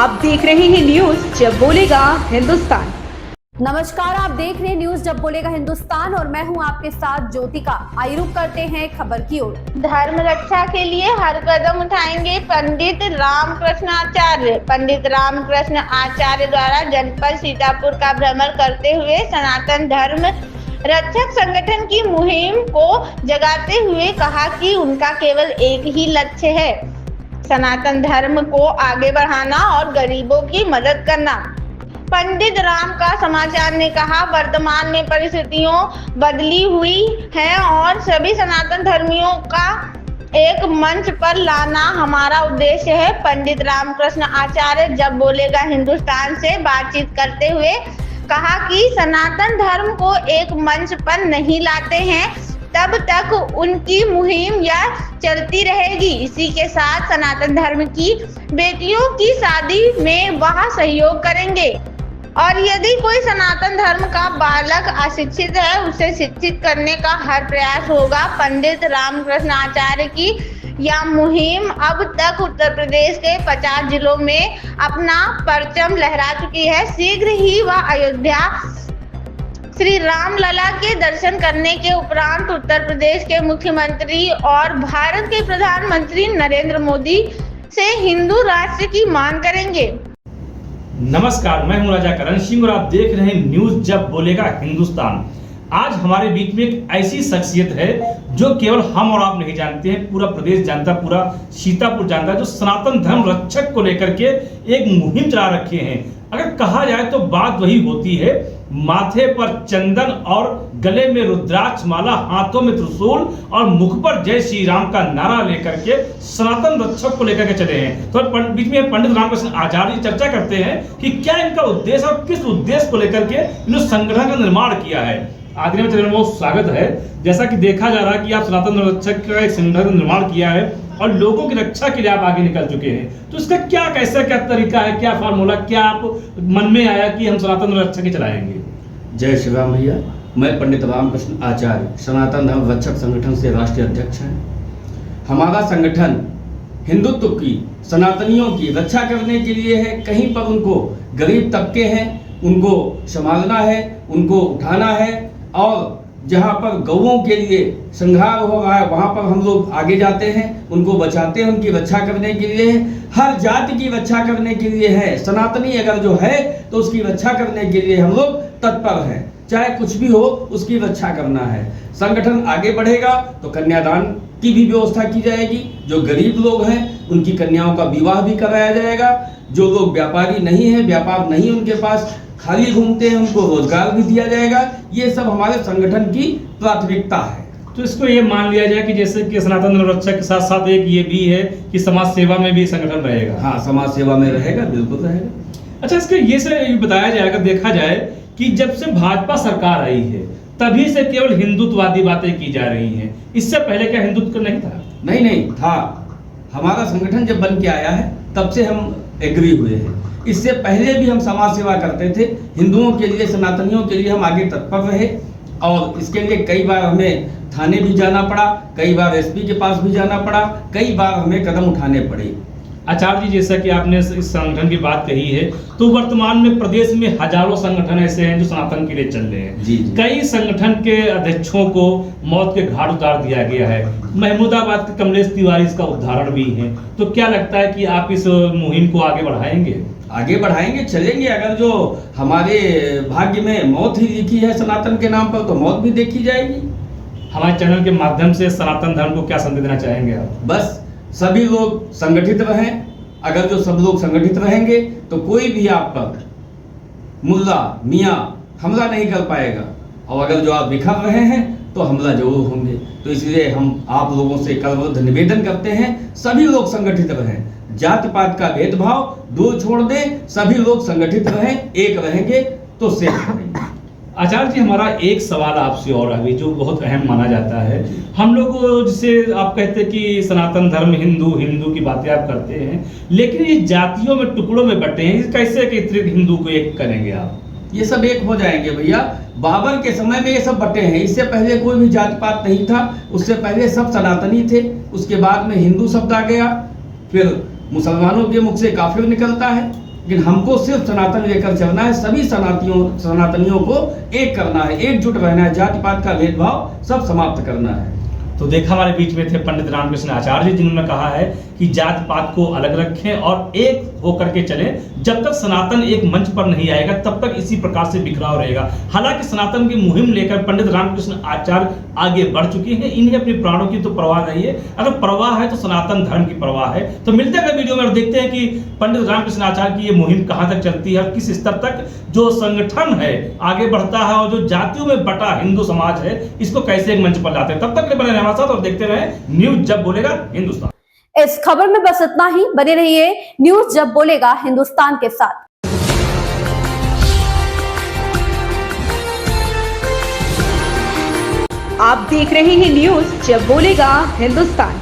आप देख रहे हैं न्यूज जब बोलेगा हिंदुस्तान। नमस्कार, आप देख रहे हैं न्यूज जब बोलेगा हिंदुस्तान और मैं हूं आपके साथ ज्योतिका। आइए रुक करते हैं खबर की ओर। धर्म रक्षा के लिए हर कदम उठाएंगे पंडित रामकृष्ण आचार्य। पंडित रामकृष्ण आचार्य द्वारा जनपद सीतापुर का भ्रमण करते हुए सनातन धर्म रक्षक संगठन की मुहिम को जगाते हुए कहा कि उनका केवल एक ही लक्ष्य है, सनातन धर्म को आगे बढ़ाना और गरीबों की मदद करना। पंडित राम का समाचार ने कहा, वर्तमान में परिस्थितियों बदली हुई है और सभी सनातन धर्मियों का एक मंच पर लाना हमारा उद्देश्य है। पंडित रामकृष्ण आचार्य जब बोलेगा हिंदुस्तान से बातचीत करते हुए कहा कि सनातन धर्म को एक मंच पर नहीं लाते हैं तब तक उनकी मुहिम यह चलती रहेगी। इसी के साथ सनातन धर्म की बेटियों की शादी में वह सहयोग करेंगे और यदि कोई सनातन धर्म का बालक अशिक्षित है उसे शिक्षित करने का हर प्रयास होगा। पंडित रामकृष्ण आचार्य की यह मुहिम अब तक उत्तर प्रदेश के 50 जिलों में अपना परचम लहरा चुकी है। शीघ्र ही वह अयोध्या श्री राम लला के दर्शन करने के उपरांत उत्तर प्रदेश के मुख्यमंत्री और भारत के प्रधानमंत्री नरेंद्र मोदी से हिंदू राष्ट्र की मांग करेंगे। नमस्कार, मैं हूं राजा करण सिंह और आप देख रहे हैं न्यूज जब बोलेगा हिंदुस्तान। आज हमारे बीच में एक ऐसी शख्सियत है जो केवल हम और आप नहीं जानते हैं, पूरा प्रदेश जानता, पूरा सीतापुर जानता है, जो सनातन धर्म रक्षक को लेकर के एक मुहिम चला रखे हैं। अगर कहा जाए तो बात वही होती है, माथे पर चंदन और गले में रुद्राक्ष माला, हाथों में त्रिशूल और मुख पर जय श्री राम का नारा लेकर के सनातन रक्षक को लेकर के चले हैं। तो बीच में पंडित रामकृष्ण आचार्य जी चर्चा करते हैं कि क्या इनका उद्देश्य और किस उद्देश्य को लेकर के इन्होंने संगठन का निर्माण किया है। आदरणीय में चरण बहुत स्वागत है। जैसा कि देखा जा रहा है कि आप सनातन रक्षक का एक संगठन का निर्माण किया है और लोगों की रक्षा के लिए आप आगे निकल चुके हैं, तो इसका क्या क्या तरीका है, क्या फार्मूला, क्या आप मन में आया कि हम सनातन रक्षक ही चलाएंगे? जय श्री राम भैया। मैं पंडित रामकृष्ण आचार्य सनातन धर्म रक्षक संगठन से राष्ट्रीय अध्यक्ष हैं। हमारा संगठन हिंदुत्व की, सनातनियों की रक्षा करने के लिए है। कहीं पर उनको गरीब तबके हैं उनको संभालना है, उनको उठाना है, और जहाँ पर गौओं के लिए संहार हो रहा है वहाँ पर हम लोग आगे जाते हैं, उनको बचाते हैं, उनकी रक्षा करने के लिए है। हर जाति की रक्षा करने के लिए है। सनातनी अगर जो है तो उसकी रक्षा करने के लिए हम लोग तत्पर हैं। चाहे कुछ भी हो उसकी रक्षा करना है। संगठन आगे बढ़ेगा तो कन्यादान की भी व्यवस्था की जाएगी। जो गरीब लोग हैं उनकी कन्याओं का विवाह भी कराया जाएगा। जो लोग व्यापारी नहीं है, व्यापार नहीं उनके पास, खाली घूमते हैं, उनको रोजगार भी दिया जाएगा। ये सब हमारे संगठन की प्राथमिकता है। तो इसको ये मान लिया जाए कि जैसे कि सनातन रक्षक के साथ साथ एक ये भी है कि समाज सेवा में भी संगठन रहेगा। हाँ, समाज सेवा में रहेगा, बिल्कुल रहेगा। अच्छा, इसके ये से बताया जाए, अगर देखा जाए कि जब से भाजपा सरकार आई है तभी से केवल हिंदुत्ववादी बातें की जा रही हैं। इससे पहले क्या हिंदुत्व नहीं था? नहीं था। हमारा संगठन जब बन के आया है तब से हम एग्री हुए हैं। इससे पहले भी हम समाज सेवा करते थे। हिंदुओं के लिए, सनातनियों के लिए हम आगे तत्पर रहे और इसके लिए कई बार हमें थाने भी जाना पड़ा, कई बार एसपी के पास भी जाना पड़ा, कई बार हमें कदम उठाने पड़े। आचार्य जी, जैसा कि आपने इस संगठन की बात कही है, तो वर्तमान में प्रदेश में हजारों संगठन ऐसे हैं जो सनातन के लिए चल रहे हैं। जी। कई संगठन के अध्यक्षों को मौत के घाट उतार दिया गया है। महमूदाबाद के कमलेश तिवारी इसका उदाहरण भी है। तो क्या लगता है कि आप इस मुहिम को आगे बढ़ाएंगे? आगे बढ़ाएंगे, चलेंगे। अगर जो हमारे भाग्य में मौत ही लिखी है सनातन के नाम पर तो मौत भी देखी जाएगी। हमारे चैनल के माध्यम से सनातन धर्म को क्या संदेश देना चाहेंगे आप? बस सभी लोग संगठित रहें। अगर जो सब लोग संगठित रहेंगे तो कोई भी आप पर मुल्ला मियाँ हमला नहीं कर पाएगा, और अगर जो आप बिखर रहे हैं तो हमला जरूर होंगे। तो इसलिए हम आप लोगों से करबद्ध निवेदन करते हैं, सभी लोग संगठित रहें, जात पात का भेदभाव दूर छोड़ दें, सभी लोग संगठित रहें, एक रहेंगे तो सेफ रहेंगे। आचार्य जी, हमारा एक सवाल आपसे और अभी जो बहुत अहम माना जाता है, हम लोग जिसे आप कहते हैं कि सनातन धर्म हिंदू की बातें आप करते हैं, लेकिन ये जातियों में टुकड़ों में बटे हैं, कैसे हिंदू को एक करेंगे आप? ये सब एक हो जाएंगे भैया। बाबर के समय में ये सब बटे हैं। इससे पहले कोई भी जात पात नहीं था, उससे पहले सब सनातनी थे। उसके बाद में हिंदू शब्द आ गया, फिर मुसलमानों के मुख से काफिर निकलता है, लेकिन हमको सिर्फ सनातन लेकर चलना है, सभी सनातनियों को एक करना है, एकजुट रहना है, जाति पात का भेदभाव सब समाप्त करना है। तो देखा हमारे बीच में थे पंडित रामकृष्ण आचार्य जी, जिन्होंने कहा है कि जात पात को अलग रखें और एक होकर के चलें। जब तक सनातन एक मंच पर नहीं आएगा तब तक इसी प्रकार से बिखराव रहेगा। हालांकि सनातन की मुहिम लेकर पंडित रामकृष्ण आचार्य आगे बढ़ चुके हैं। इन्हें अपने प्राणों की तो परवाह नहीं है, अगर परवाह है तो सनातन धर्म की परवाह है। तो मिलते हैं वीडियो में और देखते हैं कि पंडित रामकृष्ण आचार्य की ये मुहिम कहां तक चलती है और किस स्तर तक जो संगठन है आगे बढ़ता है और जो जातियों में बटा हिंदू समाज है इसको कैसे एक मंच पर लाते हैं। तब तक बने रहे हमारे साथ और देखते रहे न्यूज जब बोलेगा हिंदुस्तान। इस खबर में बस इतना ही। बने रहिए न्यूज जब बोलेगा हिंदुस्तान के साथ। आप देख रहे हैं न्यूज जब बोलेगा हिंदुस्तान।